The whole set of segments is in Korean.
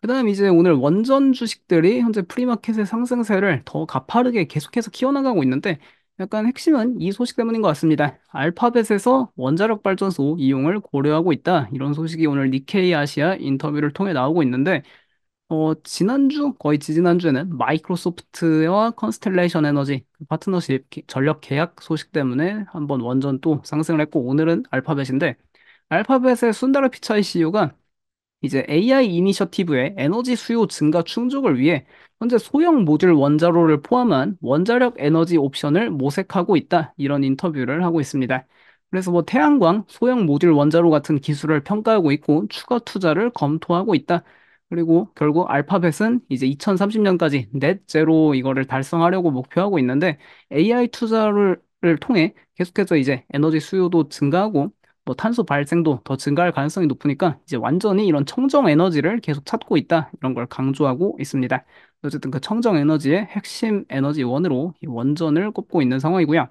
그다음 이제 오늘 원전 주식들이 현재 프리마켓의 상승세를 더 가파르게 계속해서 키워나가고 있는데 약간 핵심은 이 소식 때문인 것 같습니다. 알파벳에서 원자력 발전소 이용을 고려하고 있다. 이런 소식이 오늘 니케이 아시아 인터뷰를 통해 나오고 있는데 지난주, 거의 지지난주에는 마이크로소프트와 컨스텔레이션 에너지 그 파트너십 전력 계약 소식 때문에 한번 원전 또 상승을 했고 오늘은 알파벳인데 알파벳의 순다르 피차이 CEO가 이제 AI 이니셔티브의 에너지 수요 증가 충족을 위해 현재 소형 모듈 원자로를 포함한 원자력 에너지 옵션을 모색하고 있다. 이런 인터뷰를 하고 있습니다. 그래서 뭐 태양광, 소형 모듈 원자로 같은 기술을 평가하고 있고 추가 투자를 검토하고 있다. 그리고 결국 알파벳은 이제 2030년까지 넷 제로 이거를 달성하려고 목표하고 있는데 AI 투자를 통해 계속해서 이제 에너지 수요도 증가하고 뭐 탄소 발생도 더 증가할 가능성이 높으니까 이제 완전히 이런 청정 에너지를 계속 찾고 있다 이런 걸 강조하고 있습니다. 어쨌든 그 청정 에너지의 핵심 에너지원으로 이 원전을 꼽고 있는 상황이고요.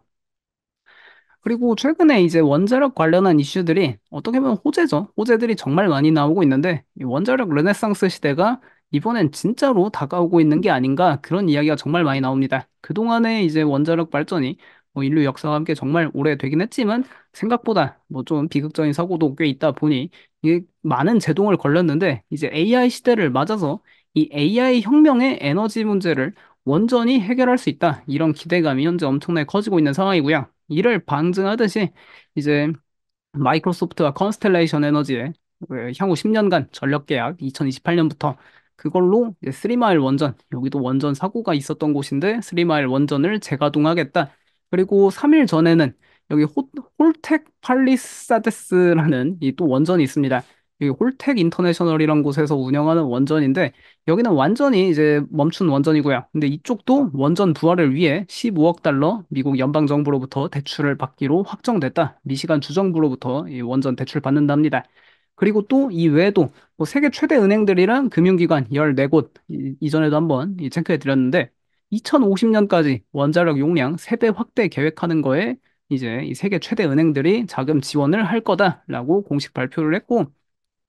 그리고 최근에 이제 원자력 관련한 이슈들이 어떻게 보면 호재죠. 호재들이 정말 많이 나오고 있는데 이 원자력 르네상스 시대가 이번엔 진짜로 다가오고 있는 게 아닌가 그런 이야기가 정말 많이 나옵니다. 그동안에 이제 원자력 발전이 뭐 인류 역사와 함께 정말 오래되긴 했지만 생각보다 뭐 좀 비극적인 사고도 꽤 있다 보니 이게 많은 제동을 걸렸는데 이제 AI 시대를 맞아서 이 AI 혁명의 에너지 문제를 원전이 해결할 수 있다. 이런 기대감이 현재 엄청나게 커지고 있는 상황이고요. 이를 방증하듯이 이제 마이크로소프트와 컨스텔레이션 에너지의 그 향후 10년간 전력 계약 2028년부터 그걸로 이제 3마일 원전 여기도 원전 사고가 있었던 곳인데 3마일 원전을 재가동하겠다. 그리고 3일 전에는 여기 홀텍 팔리사데스라는 이 또 원전이 있습니다. 여기 홀텍 인터내셔널이라는 곳에서 운영하는 원전인데 여기는 완전히 이제 멈춘 원전이고요. 근데 이쪽도 원전 부활을 위해 15억 달러 미국 연방 정부로부터 대출을 받기로 확정됐다. 미시간 주정부로부터 이 원전 대출 받는답니다. 그리고 또 이 외에도 뭐 세계 최대 은행들이랑 금융기관 14곳 이전에도 한번 체크해 드렸는데 2050년까지 원자력 용량 3배 확대 계획하는 거에 이제 이 세계 최대 은행들이 자금 지원을 할 거다라고 공식 발표를 했고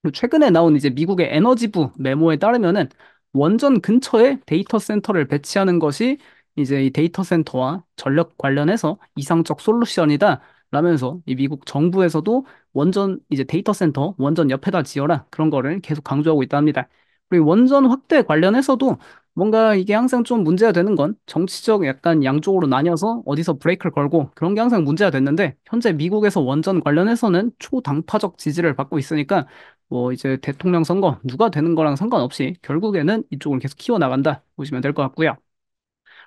그리고 최근에 나온 이제 미국의 에너지부 메모에 따르면은 원전 근처에 데이터 센터를 배치하는 것이 이제 이 데이터 센터와 전력 관련해서 이상적 솔루션이다. 라면서 이 미국 정부에서도 원전 이제 데이터 센터 원전 옆에다 지어라 그런 거를 계속 강조하고 있다 합니다. 그리고 원전 확대 관련해서도 뭔가 이게 항상 좀 문제가 되는 건 정치적 약간 양쪽으로 나뉘어서 어디서 브레이크를 걸고 그런 게 항상 문제가 됐는데 현재 미국에서 원전 관련해서는 초당파적 지지를 받고 있으니까 뭐 이제 대통령 선거 누가 되는 거랑 상관없이 결국에는 이쪽을 계속 키워나간다 보시면 될 것 같고요.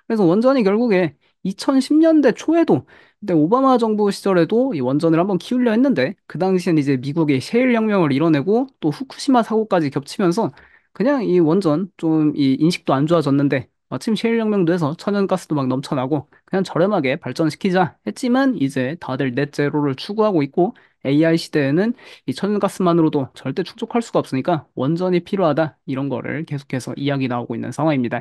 그래서 원전이 결국에 2010년대 초에도 그때 오바마 정부 시절에도 이 원전을 한번 키우려 했는데 그 당시엔 이제 미국이 셰일 혁명을 이뤄내고 또 후쿠시마 사고까지 겹치면서 그냥 이 원전 좀 이 인식도 안 좋아졌는데 마침 셰일 혁명도 해서 천연가스도 막 넘쳐나고 그냥 저렴하게 발전시키자 했지만 이제 다들 넷 제로를 추구하고 있고 AI 시대에는 이 천연가스만으로도 절대 충족할 수가 없으니까 원전이 필요하다 이런 거를 계속해서 이야기 나오고 있는 상황입니다.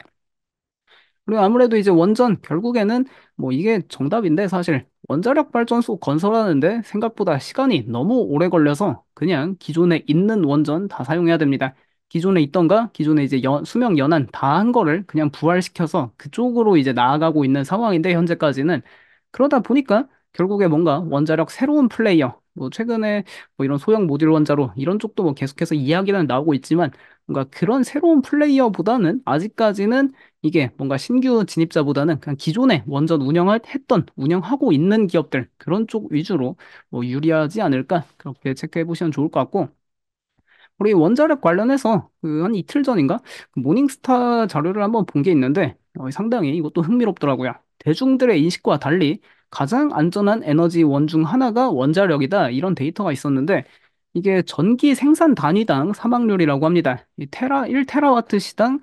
그리고 아무래도 이제 원전 결국에는 뭐 이게 정답인데 사실 원자력 발전소 건설하는데 생각보다 시간이 너무 오래 걸려서 그냥 기존에 있는 원전 다 사용해야 됩니다. 기존에 있던가 기존에 이제 수명 연한 다 한 거를 그냥 부활시켜서 그쪽으로 이제 나아가고 있는 상황인데 현재까지는 그러다 보니까 결국에 뭔가 원자력 새로운 플레이어 뭐 최근에 뭐 이런 소형 모듈 원자로 이런 쪽도 뭐 계속해서 이야기는 나오고 있지만 뭔가 그런 새로운 플레이어보다는 아직까지는 이게 뭔가 신규 진입자보다는 그냥 기존에 원전 운영했던, 운영하고 있는 기업들, 그런 쪽 위주로 뭐 유리하지 않을까? 그렇게 체크해 보시면 좋을 것 같고, 우리 원자력 관련해서 그 한 이틀 전인가? 그 모닝스타 자료를 한번 본 게 있는데, 상당히 이것도 흥미롭더라고요. 대중들의 인식과 달리 가장 안전한 에너지 원 중 하나가 원자력이다. 이런 데이터가 있었는데, 이게 전기 생산 단위당 사망률이라고 합니다. 이 1테라와트 시당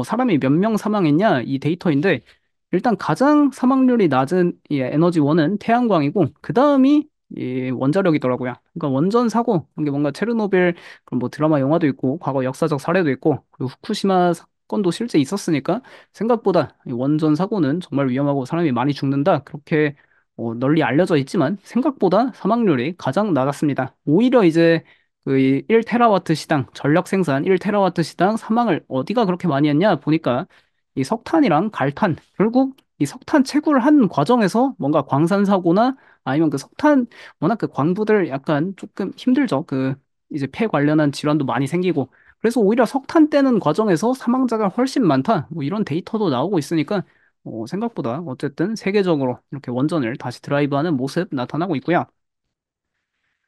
사람이 몇 명 사망했냐 이 데이터인데 일단 가장 사망률이 낮은 이 에너지원은 태양광이고 그 다음이 이 원자력이더라고요. 그러니까 원전 사고 이게 뭔가 체르노빌 그런 뭐 드라마 영화도 있고 과거 역사적 사례도 있고 그리고 후쿠시마 사건도 실제 있었으니까 생각보다 이 원전 사고는 정말 위험하고 사람이 많이 죽는다 그렇게 널리 알려져 있지만 생각보다 사망률이 가장 낮았습니다. 오히려 이제 그 1테라와트 시당, 전력 생산 1테라와트 시당 사망을 어디가 그렇게 많이 했냐 보니까 이 석탄이랑 갈탄, 결국 이 석탄 채굴을 한 과정에서 뭔가 광산 사고나 아니면 그 석탄, 워낙 그 광부들 약간 조금 힘들죠. 그 이제 폐 관련한 질환도 많이 생기고. 그래서 오히려 석탄 떼는 과정에서 사망자가 훨씬 많다. 뭐 이런 데이터도 나오고 있으니까 생각보다 어쨌든 세계적으로 이렇게 원전을 다시 드라이브하는 모습 나타나고 있고요.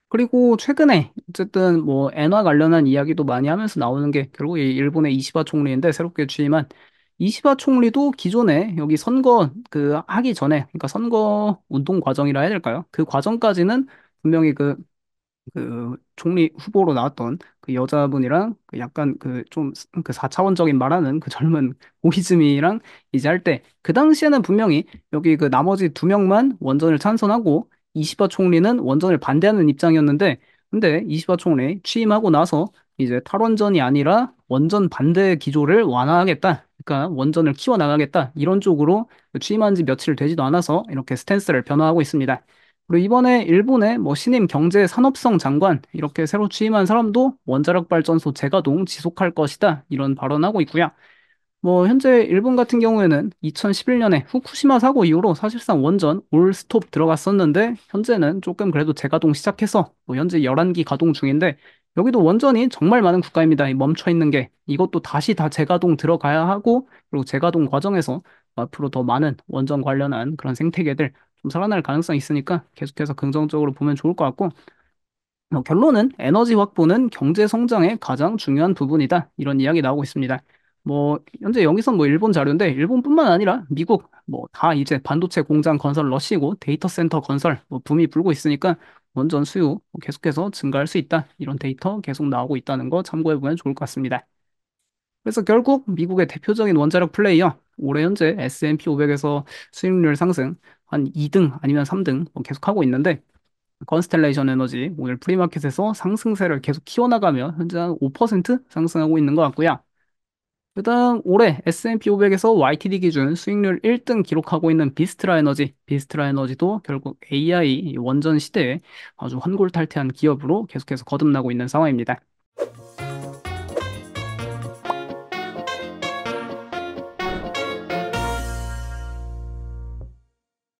그리고 최근에 어쨌든 뭐 엔화 관련한 이야기도 많이 하면서 나오는 게 결국 이 일본의 이시바 총리인데 새롭게 취임한 이시바 총리도 기존에 여기 선거 그 하기 전에 그러니까 선거 운동 과정이라 해야 될까요? 그 과정까지는 분명히 그 총리 후보로 나왔던 그 여자분이랑 그 약간 그 좀 그 4차원적인 말하는 그 젊은 오이즈미랑 이제 할 때 그 당시에는 분명히 여기 그 나머지 두 명만 원전을 찬성하고 이시바 총리는 원전을 반대하는 입장이었는데 근데 이시바 총리 취임하고 나서 이제 탈원전이 아니라 원전 반대 기조를 완화하겠다. 그러니까 원전을 키워나가겠다. 이런 쪽으로 취임한 지 며칠 되지도 않아서 이렇게 스탠스를 변화하고 있습니다. 그리고 이번에 일본의 뭐 신임 경제 산업성 장관 이렇게 새로 취임한 사람도 원자력 발전소 재가동 지속할 것이다 이런 발언하고 있고요. 뭐 현재 일본 같은 경우에는 2011년에 후쿠시마 사고 이후로 사실상 원전 올 스톱 들어갔었는데 현재는 조금 그래도 재가동 시작해서 뭐 현재 11기 가동 중인데 여기도 원전이 정말 많은 국가입니다. 이 멈춰 있는 게 이것도 다시 다 재가동 들어가야 하고 그리고 재가동 과정에서 앞으로 더 많은 원전 관련한 그런 생태계들 좀 살아날 가능성이 있으니까 계속해서 긍정적으로 보면 좋을 것 같고 결론은 에너지 확보는 경제 성장의 가장 중요한 부분이다. 이런 이야기 나오고 있습니다. 뭐 현재 여기선 뭐 일본 자료인데 일본뿐만 아니라 미국 뭐 다 이제 반도체 공장 건설 러시고 데이터 센터 건설 뭐 붐이 불고 있으니까 원전 수요 뭐 계속해서 증가할 수 있다. 이런 데이터 계속 나오고 있다는 거 참고해 보면 좋을 것 같습니다. 그래서 결국 미국의 대표적인 원자력 플레이어 올해 현재 S&P 500에서 수익률 상승 한 2등 아니면 3등 뭐 계속하고 있는데 컨스텔레이션 에너지 오늘 프리마켓에서 상승세를 계속 키워나가며 현재 한 5% 상승하고 있는 것 같고요. 그다음 올해 S&P 500에서 YTD 기준 수익률 1등 기록하고 있는 비스트라 에너지, 비스트라 에너지도 결국 AI 원전 시대에 아주 환골탈태한 기업으로 계속해서 거듭나고 있는 상황입니다.